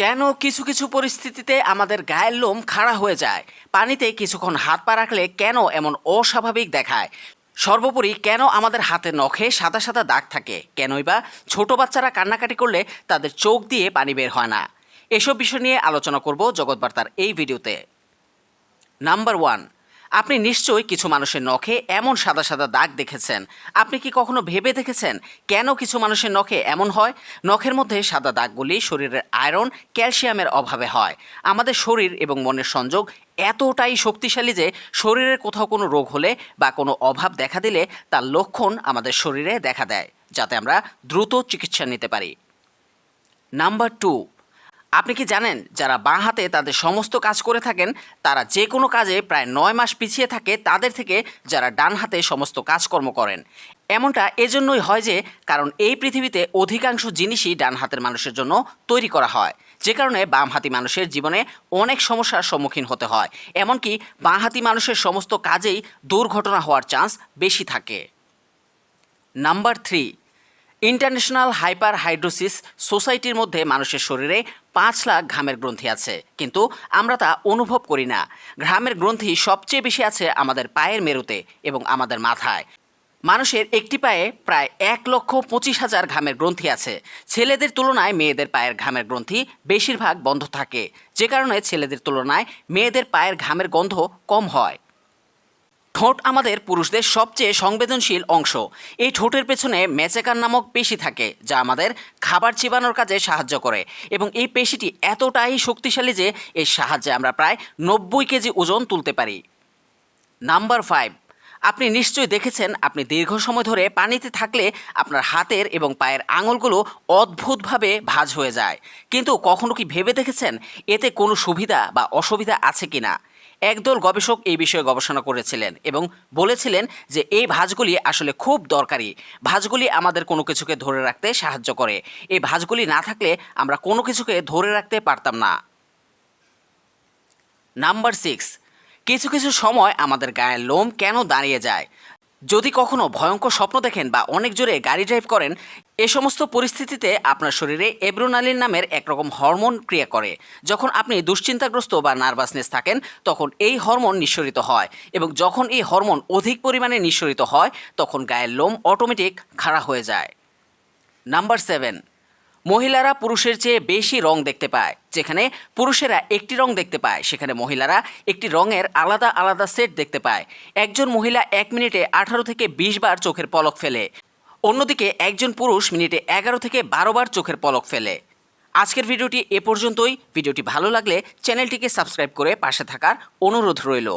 কেন কিছু কিছু পরিস্থিতিতে আমাদের গায়ের লোম খাড়া হয়ে যায়? পানিতে কিছুক্ষণ হাত পা রাখলে কেন এমন অস্বাভাবিক দেখায়? সর্বোপরি কেন আমাদের হাতের নখে সাদা সাদা দাগ থাকে? কেনই বা ছোট বাচ্চারা কান্নাকাটি করলে তাদের চোখ দিয়ে পানি বের হয় না? এসব বিষয় নিয়ে আলোচনা করব জগৎবার্তার এই ভিডিওতে। নাম্বার ওয়ান, আপনি নিশ্চয়ই কিছু মানুষের নখে এমন সাদা সাদা দাগ দেখেছেন। আপনি কি কখনো ভেবে দেখেছেন কেন কিছু মানুষের নখে এমন হয়? নখের মধ্যে সাদা দাগগুলি শরীরের আয়রন, ক্যালসিয়ামের অভাবে হয়। আমাদের শরীর এবং মনের সংযোগ এতটাই শক্তিশালী যে শরীরের কোথাও কোনো রোগ হলে বা কোনো অভাব দেখা দিলে তার লক্ষণ আমাদের শরীরে দেখা দেয়, যাতে আমরা দ্রুত চিকিৎসা নিতে পারি। নাম্বার টু, আপনি কি জানেন যারা বাঁ হাতে তাদের সমস্ত কাজ করে থাকেন তারা যে কোনো কাজে প্রায় 9 মাস পিছিয়ে থাকে তাদের থেকে যারা ডান হাতে সমস্ত কাজকর্ম করেন? এমনটা এজন্যই হয় যে কারণ এই পৃথিবীতে অধিকাংশ জিনিসই ডান হাতের মানুষের জন্য তৈরি করা হয়, যে কারণে বামহাতি মানুষের জীবনে অনেক সমস্যার সম্মুখীন হতে হয়। এমনকি বাঁহাতি মানুষের সমস্ত কাজেই দুর্ঘটনা হওয়ার চান্স বেশি থাকে। Number three, international hyper hidrosis সোসাইটির মধ্যে মানুষের শরীরে 5 লাখ ঘামের গ্রন্থি আছে, কিন্তু আমরা তা অনুভব করি না। ঘামের গ্রন্থি সবচেয়ে বেশি আছে আমাদের পায়ের মেরুতে এবং আমাদের মাথায়। মানুষের একটি পায়ে প্রায় 1,25,000 ঘামের গ্রন্থি আছে। ছেলেদের তুলনায় মেয়েদের পায়ের ঘামের গ্রন্থি বেশিরভাগ বন্ধ থাকে, যে কারণে ছেলেদের তুলনায় মেয়েদের পায়ের ঘামের গন্ধ কম হয়। ঠোঁট আমাদের পুরুষদের সবচেয়ে সংবেদনশীল অংশ। এই ঠোঁটের পেছনে মেচেকান নামক পেশি থাকে যা আমাদের খাবার চিবানোর কাজে সাহায্য করে, এবং এই পেশিটি এতটাই শক্তিশালী যে এর সাহায্যে আমরা প্রায় 90 কেজি ওজন তুলতে পারি। নাম্বার ফাইভ, আপনি নিশ্চয়ই দেখেছেন আপনি দীর্ঘ সময় ধরে পানিতে থাকলে আপনার হাতের এবং পায়ের আঙুলগুলো অদ্ভুতভাবে ভাঁজ হয়ে যায়। কিন্তু কখনো কি ভেবে দেখেছেন এতে কোনো সুবিধা বা অসুবিধা আছে কি না? একদল গবেষক এই বিষয়ে গবেষণা করেছিলেন এবং বলেছিলেন যে এই ভাঁজগুলি আসলে খুব দরকারি। ভাঁজগুলি আমাদের কোনো কিছুকে ধরে রাখতে সাহায্য করে। এই ভাঁজগুলি না থাকলে আমরা কোনো কিছুকে ধরে রাখতে পারতাম না। নাম্বার সিক্স, কিছু কিছু সময় আমাদের গায়ের লোম কেন দাঁড়িয়ে যায়? যদি কখনো ভয়ঙ্কর স্বপ্ন দেখেন বা অনেক জোরে গাড়ি ড্রাইভ করেন, এ সমস্ত পরিস্থিতিতে আপনার শরীরে এড্রিনালিন নামের একরকম হরমোন ক্রিয়া করে। যখন আপনি দুশ্চিন্তাগ্রস্ত বা নার্ভাসনেস থাকেন তখন এই হরমোন নিঃসরিত হয়, এবং যখন এই হরমোন অধিক পরিমাণে নিঃসরিত হয় তখন গায়ের লোম অটোমেটিক খাড়া হয়ে যায়। নাম্বার সেভেন, মহিলারা পুরুষের চেয়ে বেশি রং দেখতে পায়। যেখানে পুরুষেরা একটি রং দেখতে পায় সেখানে মহিলারা একটি রঙের আলাদা আলাদা সেট দেখতে পায়। একজন মহিলা 1 মিনিটে 18 থেকে 20 বার চোখের পলক ফেলে, অন্যদিকে একজন পুরুষ মিনিটে 11 থেকে 12 বার চোখের পলক ফেলে। আজকের ভিডিওটি এ পর্যন্তই। ভিডিওটি ভালো লাগলে চ্যানেলটিকে সাবস্ক্রাইব করে পাশে থাকার অনুরোধ রইল।